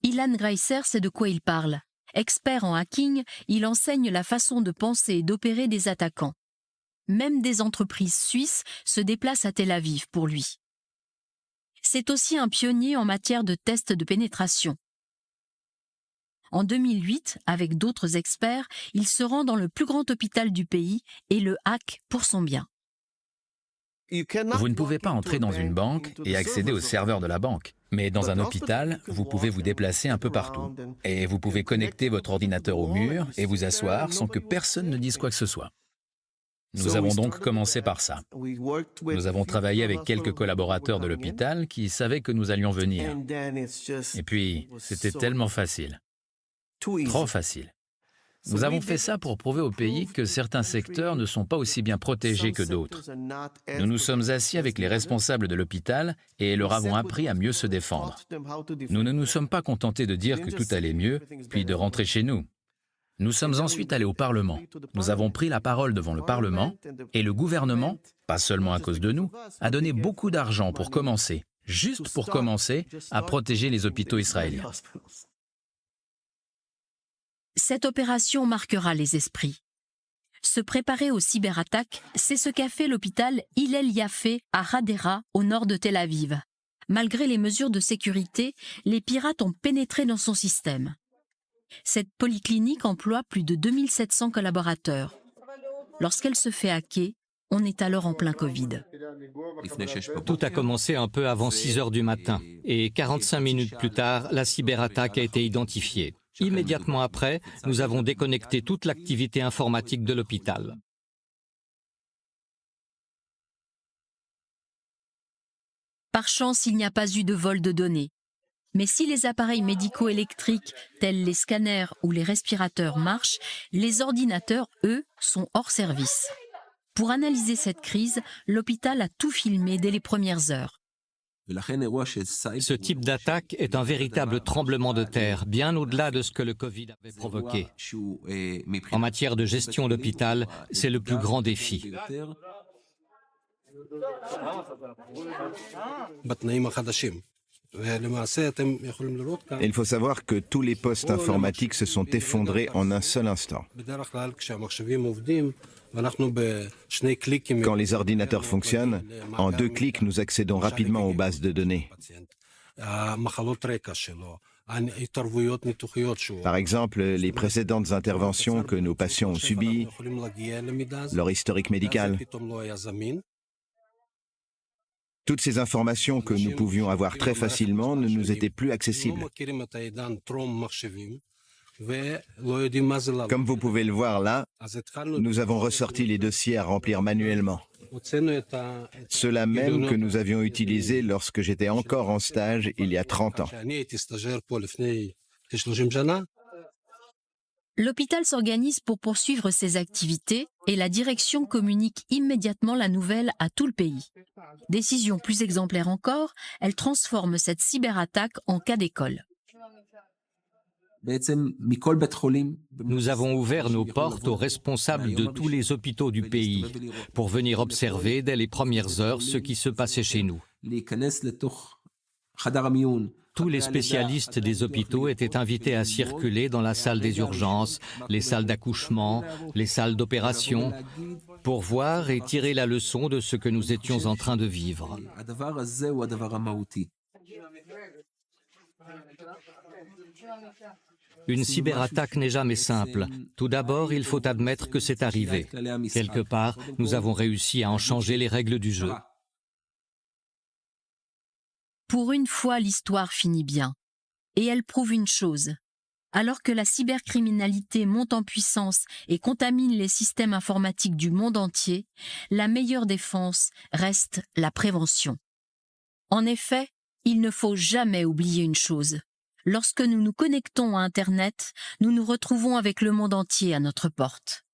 Ilan Greiser sait de quoi il parle. Expert en hacking, il enseigne la façon de penser et d'opérer des attaquants. Même des entreprises suisses se déplacent à Tel Aviv pour lui. C'est aussi un pionnier en matière de tests de pénétration. En 2008, avec d'autres experts, il se rend dans le plus grand hôpital du pays et le hack pour son bien. Vous ne pouvez pas entrer dans une banque et accéder au serveur de la banque. Mais dans un hôpital, vous pouvez vous déplacer un peu partout. Et vous pouvez connecter votre ordinateur au mur et vous asseoir sans que personne ne dise quoi que ce soit. Nous avons donc commencé par ça. Nous avons travaillé avec quelques collaborateurs de l'hôpital qui savaient que nous allions venir. Et puis, c'était tellement facile. Trop facile. Nous avons fait ça pour prouver au pays que certains secteurs ne sont pas aussi bien protégés que d'autres. Nous nous sommes assis avec les responsables de l'hôpital et leur avons appris à mieux se défendre. Nous ne nous sommes pas contentés de dire que tout allait mieux, puis de rentrer chez nous. Nous sommes ensuite allés au Parlement. Nous avons pris la parole devant le Parlement et le gouvernement, pas seulement à cause de nous, a donné beaucoup d'argent pour commencer, juste pour commencer, à protéger les hôpitaux israéliens. Cette opération marquera les esprits. Se préparer aux cyberattaques, c'est ce qu'a fait l'hôpital Hillel Yaffe à Hadera, au nord de Tel Aviv. Malgré les mesures de sécurité, les pirates ont pénétré dans son système. Cette polyclinique emploie plus de 2700 collaborateurs. Lorsqu'elle se fait hacker, on est alors en plein Covid. Tout a commencé un peu avant 6 heures du matin et 45 minutes plus tard, la cyberattaque a été identifiée. Immédiatement après, nous avons déconnecté toute l'activité informatique de l'hôpital. Par chance, il n'y a pas eu de vol de données. Mais si les appareils médicaux électriques, tels les scanners ou les respirateurs, marchent, les ordinateurs, eux, sont hors service. Pour analyser cette crise, l'hôpital a tout filmé dès les premières heures. Ce type d'attaque est un véritable tremblement de terre, bien au-delà de ce que le Covid avait provoqué. En matière de gestion d'hôpital, c'est le plus grand défi. Il faut savoir que tous les postes informatiques se sont effondrés en un seul instant. Quand les ordinateurs fonctionnent, en 2 clics, nous accédons rapidement aux bases de données. Par exemple, les précédentes interventions que nos patients ont subies, leur historique médical. Toutes ces informations que nous pouvions avoir très facilement ne nous étaient plus accessibles. Comme vous pouvez le voir là, nous avons ressorti les dossiers à remplir manuellement. Ceux-là même que nous avions utilisés lorsque j'étais encore en stage il y a 30 ans. L'hôpital s'organise pour poursuivre ses activités et la direction communique immédiatement la nouvelle à tout le pays. Décision plus exemplaire encore, elle transforme cette cyberattaque en cas d'école. Nous avons ouvert nos portes aux responsables de tous les hôpitaux du pays pour venir observer dès les premières heures ce qui se passait chez nous. Tous les spécialistes des hôpitaux étaient invités à circuler dans la salle des urgences, les salles d'accouchement, les salles d'opération, pour voir et tirer la leçon de ce que nous étions en train de vivre. Une cyberattaque n'est jamais simple. Tout d'abord, il faut admettre que c'est arrivé. Quelque part, nous avons réussi à en changer les règles du jeu. Pour une fois, l'histoire finit bien. Et elle prouve une chose. Alors que la cybercriminalité monte en puissance et contamine les systèmes informatiques du monde entier, la meilleure défense reste la prévention. En effet, il ne faut jamais oublier une chose. Lorsque nous nous connectons à Internet, nous nous retrouvons avec le monde entier à notre porte.